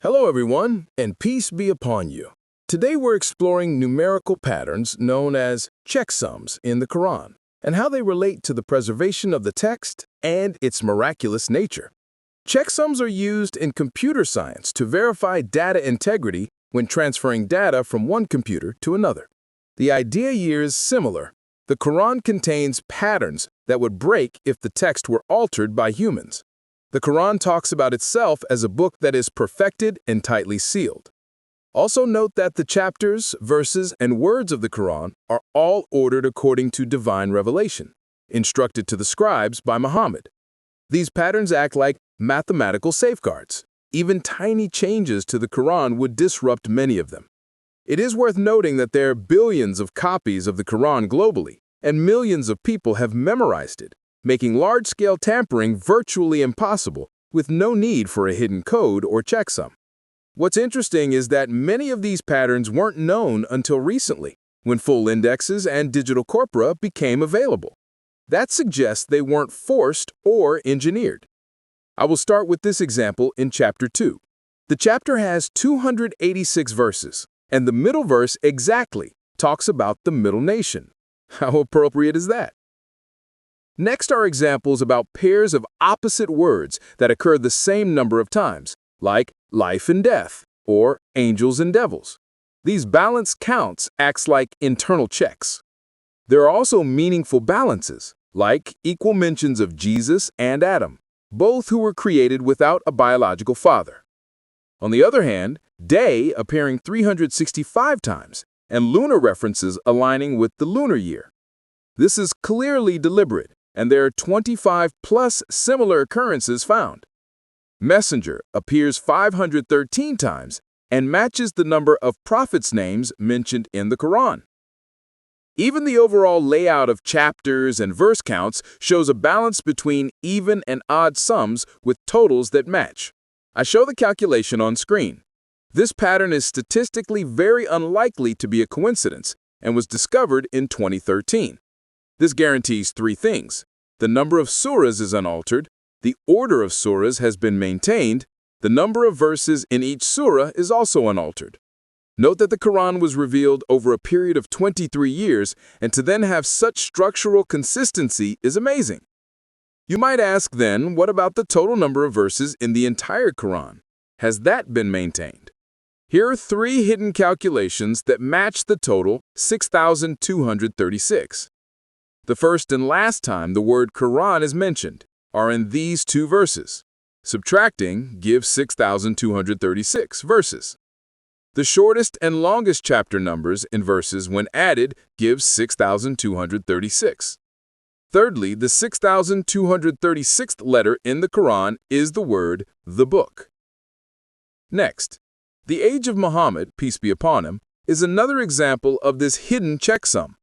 Hello everyone, and peace be upon you. Today we're exploring numerical patterns known as checksums in the Quran and how they relate to the preservation of the text and its miraculous nature. Checksums are used in computer science to verify data integrity when transferring data from one computer to another. The idea here is similar. The Quran contains patterns that would break if the text were altered by humans. The Quran talks about itself as a book that is perfected and tightly sealed. Also note that the chapters, verses, and words of the Quran are all ordered according to divine revelation, instructed to the scribes by Muhammad. These patterns act like mathematical safeguards. Even tiny changes to the Quran would disrupt many of them. It is worth noting that there are billions of copies of the Quran globally, and millions of people have memorized it, making large-scale tampering virtually impossible with no need for a hidden code or checksum. What's interesting is that many of these patterns weren't known until recently, when full indexes and digital corpora became available. That suggests they weren't forced or engineered. I will start with this example in Chapter 2. The chapter has 286 verses, and the middle verse exactly talks about the middle nation. How appropriate is that? Next are examples about pairs of opposite words that occur the same number of times, like life and death, or angels and devils. These balanced counts act like internal checks. There are also meaningful balances, like equal mentions of Jesus and Adam, both who were created without a biological father. On the other hand, day appearing 365 times, and lunar references aligning with the lunar year. This is clearly deliberate, and there are 25+ similar occurrences found. Messenger appears 513 times and matches the number of prophets' names mentioned in the Quran. Even the overall layout of chapters and verse counts shows a balance between even and odd sums with totals that match. I show the calculation on screen. This pattern is statistically very unlikely to be a coincidence and was discovered in 2013. This guarantees three things. The number of surahs is unaltered, the order of surahs has been maintained, the number of verses in each surah is also unaltered. Note that the Quran was revealed over a period of 23 years, and to then have such structural consistency is amazing. You might ask then, what about the total number of verses in the entire Quran? Has that been maintained? Here are three hidden calculations that match the total 6,236. The first and last time the word Quran is mentioned are in these two verses. Subtracting gives 6,236 verses. The shortest and longest chapter numbers in verses when added gives 6,236. Thirdly, the 6,236th letter in the Quran is the word the book. Next, the age of Muhammad, peace be upon him, is another example of this hidden checksum.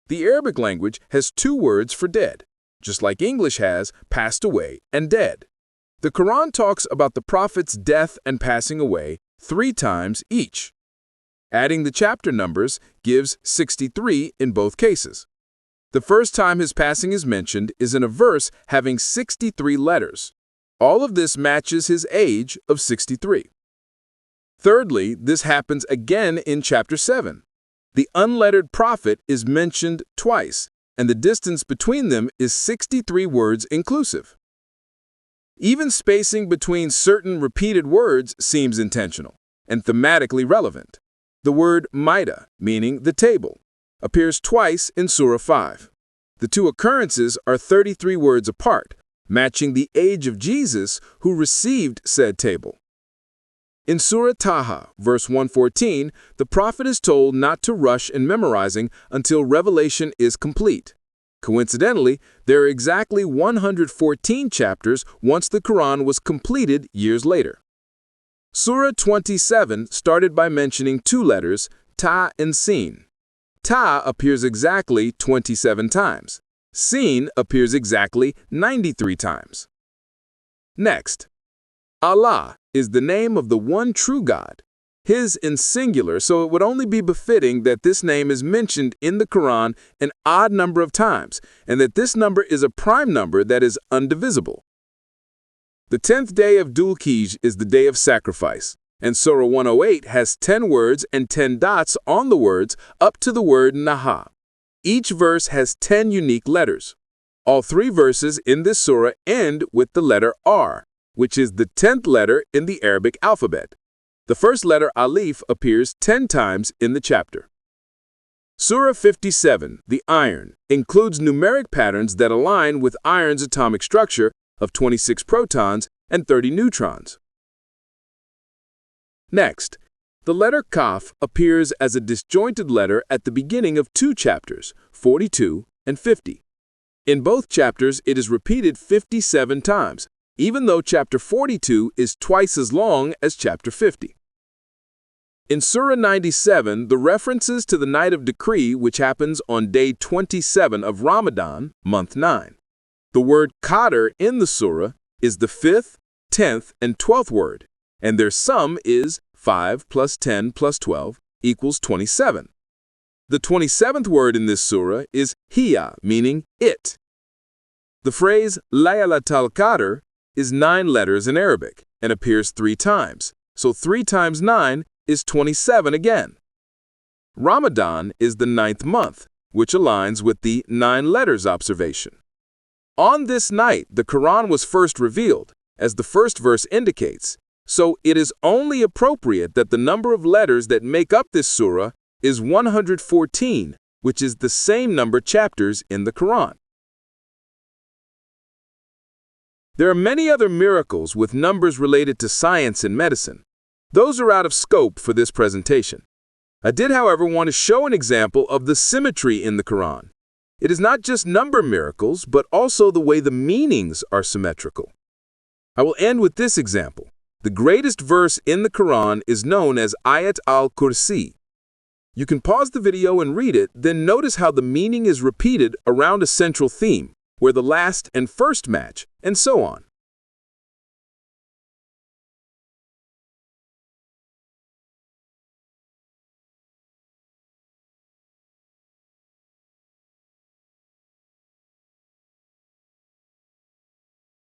The Arabic language has two words for dead, just like English has passed away and dead. The Quran talks about the prophet's death and passing away 3 times each. Adding the chapter numbers gives 63 in both cases. The first time his passing is mentioned is in a verse having 63 letters. All of this matches his age of 63. Thirdly, this happens again in chapter 7. The unlettered prophet is mentioned twice, and the distance between them is 63 words inclusive. Even spacing between certain repeated words seems intentional and thematically relevant. The word Maida, meaning the table, appears twice in Surah 5. The two occurrences are 33 words apart, matching the age of Jesus who received said table. In Surah Taha, verse 114, the prophet is told not to rush in memorizing until revelation is complete. Coincidentally, there are exactly 114 chapters once the Quran was completed years later. Surah 27 started by mentioning two letters, Ta and Sin. Ta appears exactly 27 times. Sin appears exactly 93 times. Next, Allah is the name of the one true God. His in singular, so it would only be befitting that this name is mentioned in the Quran an odd number of times, and that this number is a prime number that is undivisible. The 10th day of Dhul-Qijj is the day of sacrifice. And Surah 108 has 10 words and 10 dots on the words up to the word Naha. Each verse has 10 unique letters. All 3 verses in this surah end with the letter R, which is the 10th letter in the Arabic alphabet. The first letter Alif appears 10 times in the chapter. Surah 57, the iron, includes numeric patterns that align with iron's atomic structure of 26 protons and 30 neutrons. Next, the letter Kaf appears as a disjointed letter at the beginning of 2 chapters, 42 and 50. In both chapters, it is repeated 57 times, even though chapter 42 is twice as long as chapter 50. In Surah 97, the references to the night of decree, which happens on day 27 of Ramadan, month 9. The word Qadr in the surah is the 5th, 10th, and 12th word, and their sum is 5 plus 10 plus 12 equals 27. The 27th word in this surah is hiya, meaning it. The phrase Laylatul Qadr is 9 letters in Arabic and appears 3 times, so 3 times 9 is 27 again. Ramadan is the 9th month, which aligns with the 9 letters observation. On this night, the Quran was first revealed, as the first verse indicates, so it is only appropriate that the number of letters that make up this surah is 114, which is the same number chapters in the Quran. There are many other miracles with numbers related to science and medicine. Those are out of scope for this presentation. I did, however, want to show an example of the symmetry in the Quran. It is not just number miracles, but also the way the meanings are symmetrical. I will end with this example. The greatest verse in the Quran is known as Ayat al-Kursi. You can pause the video and read it, then notice how the meaning is repeated around a central theme, where the last and first match, and so on.